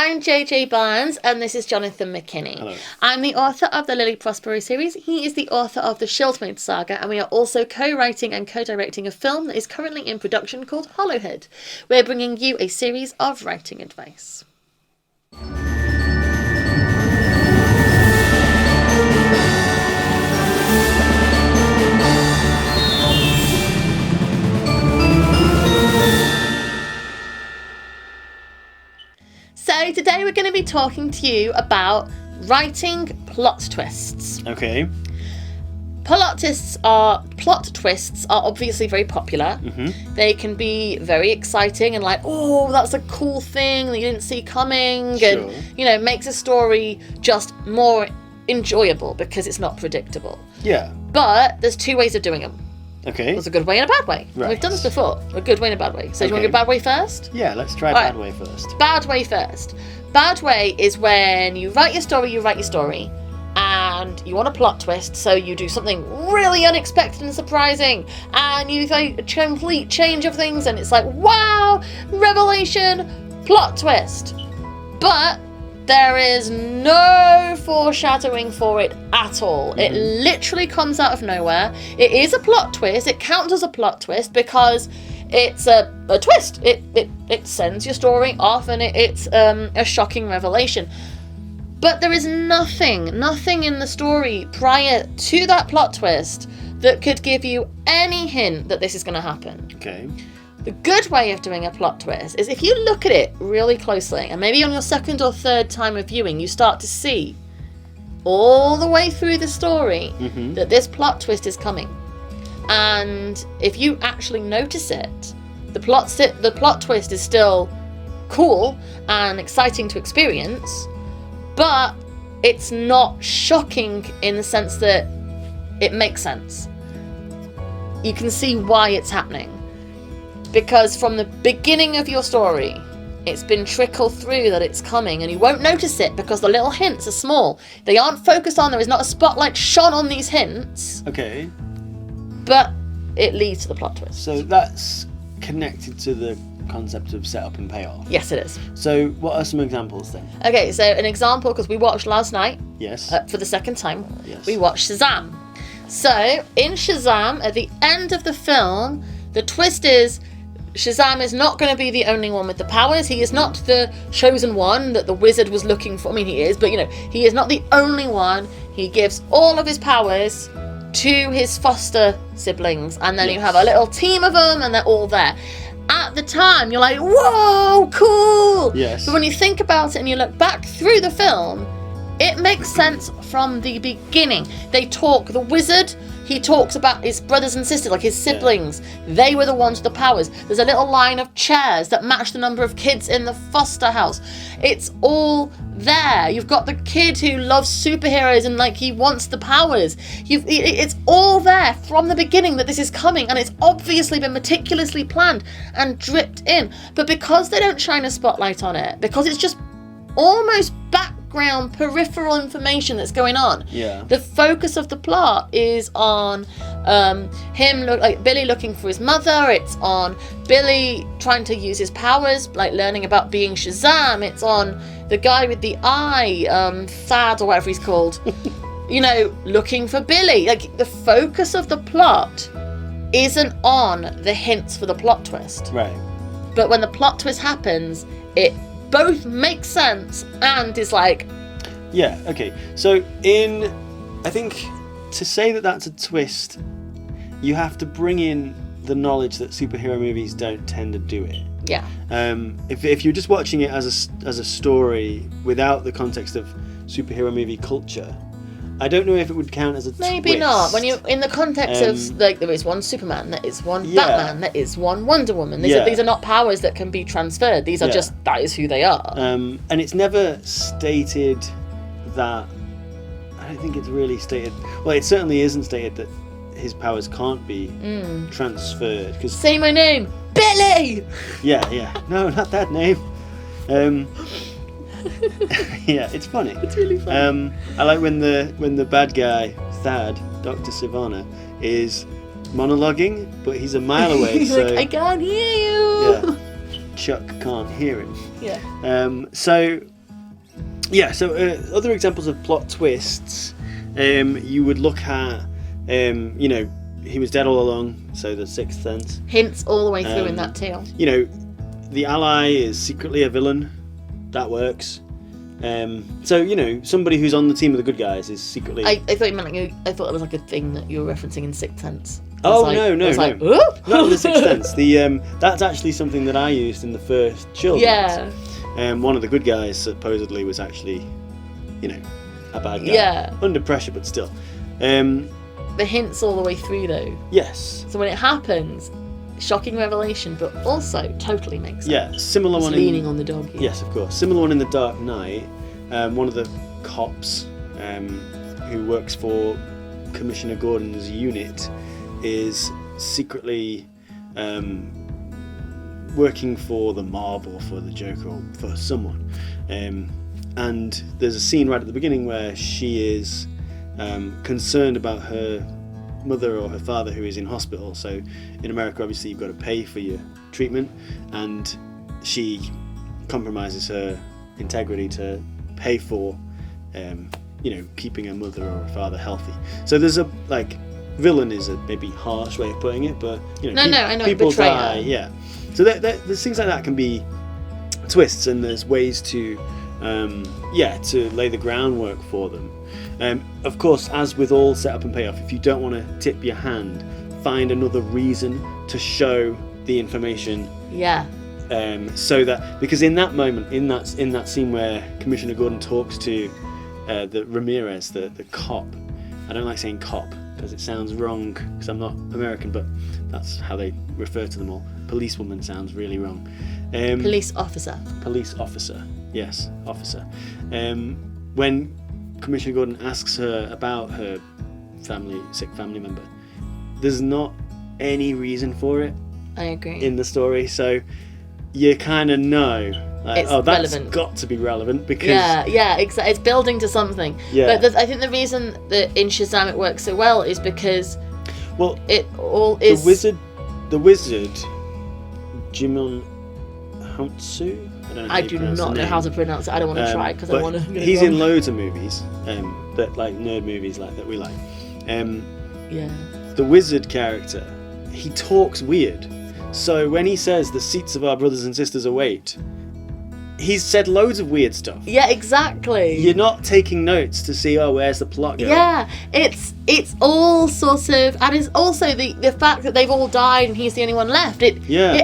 I'm JJ Barnes, and this is Jonathan McKinney. Hello. I'm the author of the Lily Prospero series. He is the author of the Shieldmaid saga, and we are also co-writing and co-directing a film that is currently in production called Hollowhead. We're bringing you a series of writing advice. So today we're going to be talking to you about writing plot twists. Okay. Plot twists are obviously very popular. Mm-hmm. They can be very exciting and like, oh, that's a cool thing that you didn't see coming. Sure. And, makes a story just more enjoyable because it's not predictable. Yeah. But there's two ways of doing them. Okay. There's a good way and a bad way. Right. We've done this before. A good way and a bad way. So do you want to go bad way first? Yeah, let's try All right. bad way first. Bad way first. Bad way is when you write your story, and you want a plot twist, so you do something really unexpected and surprising, and you like a complete change of things, and it's like, wow, revelation, plot twist. But there is no foreshadowing for it at all. Mm-hmm. It literally comes out of nowhere. It is a plot twist. It counts as a plot twist because it's a twist. It sends your story off, and it's a shocking revelation. But there is nothing in the story prior to that plot twist that could give you any hint that this is going to happen. Okay. The good way of doing a plot twist is if you look at it really closely, and maybe on your second or third time of viewing, you start to see all the way through the story that this plot twist is coming. And if you actually notice it, the plot twist is still cool and exciting to experience, but it's not shocking in the sense that it makes sense. You can see why it's happening. Because from the beginning of your story, it's been trickled through that it's coming, and you won't notice it because the little hints are small. They aren't focused on, there is not a spotlight shone on these hints, Okay. but it leads to the plot twist. So that's connected to the concept of setup and payoff. Yes, it is. So what are some examples then? Okay, so an example, because we watched last night, Yes. for the second time, Yes. we watched Shazam. So, in Shazam, at the end of the film, the twist is Shazam is not going to be the only one with the powers. He is not the chosen one that the wizard was looking for. I mean, he is, but he is not the only one. He gives all of his powers to his foster siblings, and then you have a little team of them, and they're all there. At the time, you're like, whoa, cool! Yes. But when you think about it and you look back through the film, it makes sense from the beginning. The wizard, he talks about his brothers and sisters, like his siblings. Yeah. They were the ones with the powers. There's a little line of chairs that match the number of kids in the foster house. It's all there. You've got the kid who loves superheroes and he wants the powers. It's all there from the beginning that this is coming, and it's obviously been meticulously planned and dripped in. But because they don't shine a spotlight on it, because it's just almost background peripheral information that's going on. Yeah. The focus of the plot is on Billy looking for his mother. It's on Billy trying to use his powers, learning about being Shazam. It's on the guy with the eye, Thad or whatever he's called, looking for Billy. The focus of the plot isn't on the hints for the plot twist. Right. But when the plot twist happens, it both makes sense and is Yeah, okay. So I think to say that that's a twist, you have to bring in the knowledge that superhero movies don't tend to do it. Yeah. If you're just watching it as a story without the context of superhero movie culture, I don't know if it would count as a twist. Maybe not. When you're in the context of there is one Superman, there is one Batman, there is one Wonder Woman. These are not powers that can be transferred. These are just, that is who they are. And it's never stated that. I don't think it's really stated. Well, it certainly isn't stated that his powers can't be transferred. Cause, say my name, Billy. Yeah. No, not that name. Yeah, it's funny. It's really funny. I like when the bad guy, Thad, Dr. Sivana, is monologuing, but he's a mile away. He's so I can't hear you. Yeah. Chuck can't hear him. Yeah. So other examples of plot twists, you would look at, he was dead all along, so the Sixth Sense. Hints all the way through in that too. The ally is secretly a villain. That works. Somebody who's on the team of the good guys is secretly... I thought you meant I thought it was like a thing that you were referencing in Sixth Sense. No. Like, Not in the Sixth Sense. That's actually something that I used in the first Children's. Yeah. One of the good guys supposedly was actually, a bad guy. Yeah. Under pressure, but still. The hints all the way through, though. Yes. So when it happens, shocking revelation, but also totally makes sense. Yeah, similar one. Leaning on the dog. Yeah. Yes, of course. Similar one in The Dark Knight. One of the cops who works for Commissioner Gordon's unit is secretly working for the mob or for the Joker or for someone. And there's a scene right at the beginning where she is concerned about her mother or her father who is in hospital. So in America, obviously, you've got to pay for your treatment, and she compromises her integrity to pay for keeping her mother or her father healthy. So there's a villain is a maybe harsh way of putting it, but I know, people betrayer. die. Yeah. So there's things like that can be twists, and there's ways to lay the groundwork for them. Of course, as with all setup and payoff, if you don't want to tip your hand, find another reason to show the information. Yeah. So that, because in that moment, in that scene where Commissioner Gordon talks to the Ramirez, the cop, I don't like saying cop because it sounds wrong because I'm not American, but that's how they refer to them all. Policewoman sounds really wrong. Police officer. Police officer. Yes, officer. When Commissioner Gordon asks her about her sick family member, there's not any reason for it. I agree. In the story, so you kind of know, that's relevant. Got to be relevant because exactly. It's building to something. Yeah. But I think the reason that in Shazam it works so well is because it all is the wizard, Jimon Hountsu. I do not know how to pronounce it. I don't want to try because I want to. He's in loads of movies, that nerd movies that we like. The wizard character, he talks weird. So when he says the seats of our brothers and sisters await, he's said loads of weird stuff. Yeah, exactly. You're not taking notes to see, where's the plot going? Yeah, it's all sort of, and it's also the fact that they've all died and he's the only one left. It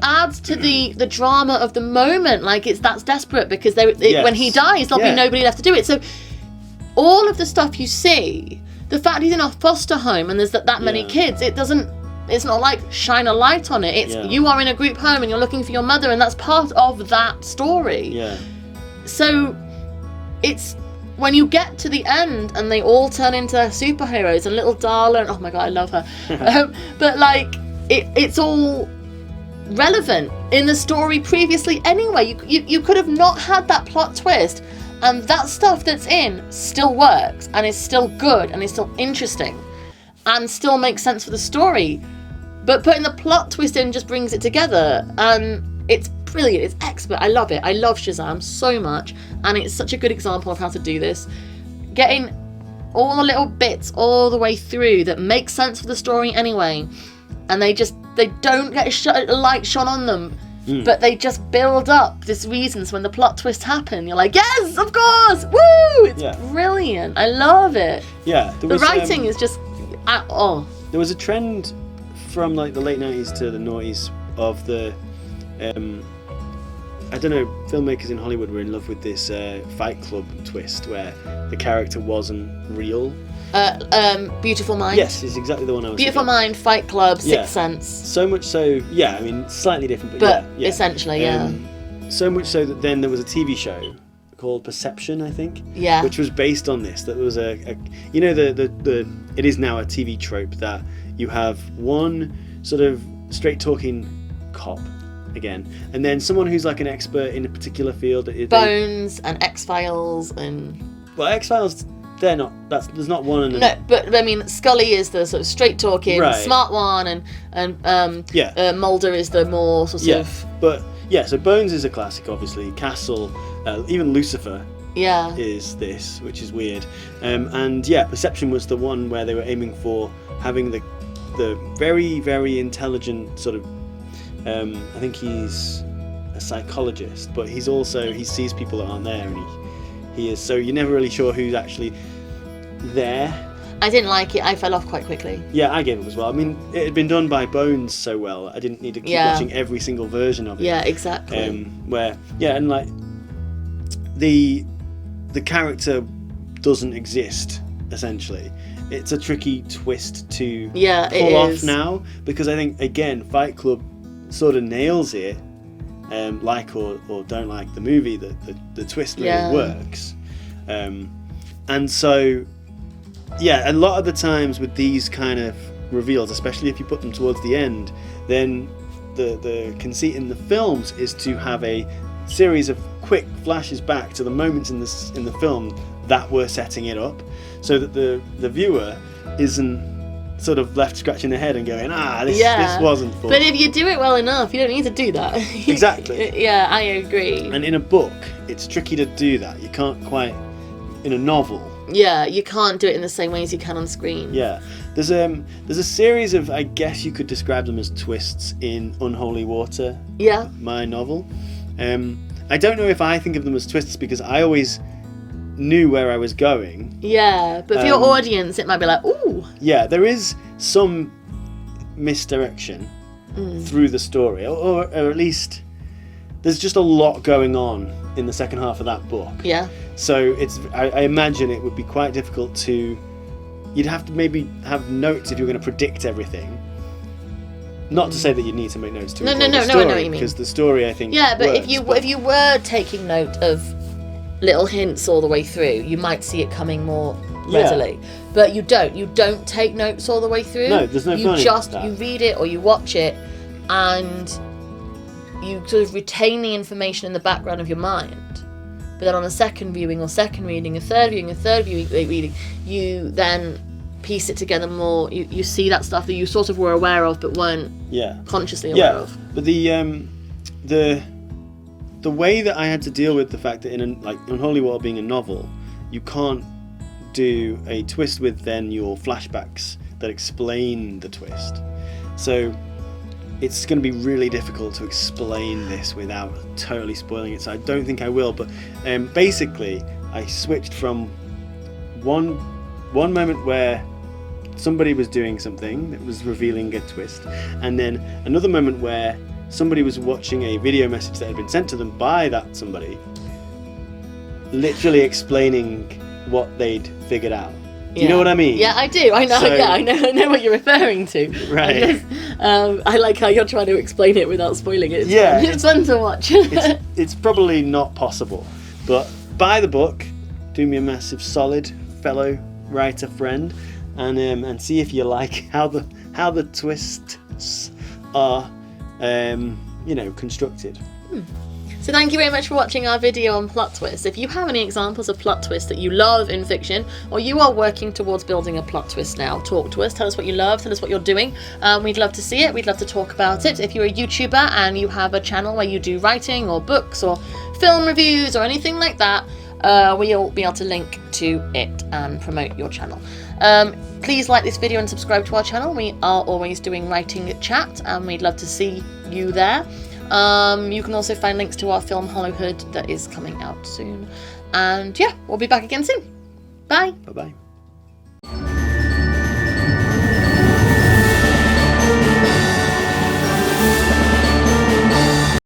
adds to the drama of the moment. That's desperate because when he dies, there'll be nobody left to do it. So all of the stuff you see, the fact he's in a foster home and there's that many kids, it's not like shine a light on it. It's you are in a group home and you're looking for your mother, and that's part of that story. Yeah. So it's when you get to the end and they all turn into superheroes and little Darla, and oh my god, I love her. But it's all relevant in the story previously anyway. You could have not had that plot twist, and that stuff that's in still works and is still good and is still interesting and still makes sense for the story. But putting the plot twist in just brings it together, and it's brilliant. It's expert. I love it. I love Shazam so much, and it's such a good example of how to do this. Getting all the little bits all the way through that make sense for the story anyway, and they don't get a light shone on them, but they just build up this reason. So when the plot twist happen, you're like, yes, of course, woo! It's brilliant. I love it. Yeah, the writing is just There was a trend from the late 90s to the noughties of the filmmakers in Hollywood were in love with this Fight Club twist where the character wasn't real. Beautiful Mind. Yes, it's exactly the one I was Beautiful thinking. Mind, Fight Club, Sixth Sense. So much so, slightly different, but essentially, so much so that then there was a TV show called Perception, I think. Yeah. Which was based on this. That was it is now a TV trope that you have one sort of straight talking cop again, and then someone who's an expert in a particular field. Bones and X-Files and. Well, X-Files, they're not. There's not one. No, but I mean, Scully is the sort of straight talking, smart one, and Mulder is the more sort of. But yeah, so Bones is a classic, obviously. Castle, even Lucifer Yeah. is this, which is weird. And yeah, Perception was the one where they were aiming for having the very, very intelligent sort of, I think he's a psychologist, but he sees people that aren't there, and he is, so you're never really sure who's actually there. I didn't like it. I fell off quite quickly. Yeah, I gave up as well. I mean, it had been done by Bones so well, I didn't need to keep watching every single version of it. Yeah, exactly. And like the character doesn't exist, essentially. It's a tricky twist to pull off now, because I think, again, Fight Club sort of nails it, like or don't like the movie, the twist really works. And so, yeah, a lot of the times with these kind of reveals, especially if you put them towards the end, then the conceit in the films is to have a series of quick flashes back to the moments in the film that were setting it up, so that the viewer isn't sort of left scratching their head and going, this wasn't fun. But if you do it well enough, you don't need to do that. Exactly. Yeah, I agree. And in a book, it's tricky to do that. You can't quite, in a novel. Yeah, you can't do it in the same way as you can on screen. Yeah. There's a series of, I guess you could describe them as twists in Unholy Water. Yeah. My novel. I don't know if I think of them as twists, because I always knew where I was going. Yeah, but for your audience, it might be like, ooh. Yeah, there is some misdirection through the story, or at least there's just a lot going on in the second half of that book. Yeah. So I imagine it would be quite difficult to. You'd have to maybe have notes if you're going to predict everything. Not to say that you need to make notes to enjoy the story, I know what you mean. because the story, I think, yeah, but works, if you were taking note of little hints all the way through, you might see it coming more readily. But you don't take notes all the way through. No, there's no point in that. You read it or you watch it, and you sort of retain the information in the background of your mind. But then on a second viewing or second reading, a third reading, you then piece it together more. You see that stuff that you sort of were aware of but weren't consciously aware of. But the way that I had to deal with the fact that in Unholy Water being a novel, you can't do a twist with then your flashbacks that explain the twist. So it's going to be really difficult to explain this without totally spoiling it. So I don't think I will. But basically, I switched from one moment where somebody was doing something that was revealing a twist, and then another moment where somebody was watching a video message that had been sent to them by that somebody, literally explaining what they'd figured out. Do you know what I mean? Yeah, I do. I know. So, I know what you're referring to. Right. I like how you're trying to explain it without spoiling it. It's fun to watch. it's probably not possible, but buy the book, do me a massive solid, fellow writer friend, and see if you like how the twists are constructed. So thank you very much for watching our video on plot twists. If you have any examples of plot twists that you love in fiction, or you are working towards building a plot twist now, talk to us, tell us what you love, tell us what you're doing. We'd love to see it, we'd love to talk about it. If you're a YouTuber and you have a channel where you do writing or books or film reviews or anything like that, we'll be able to link to it and promote your channel. Please like this video and subscribe to our channel. We are always doing writing chat, and we'd love to see you there. You can also find links to our film Hollowhood that is coming out soon. And yeah, we'll be back again soon. Bye. Bye-bye.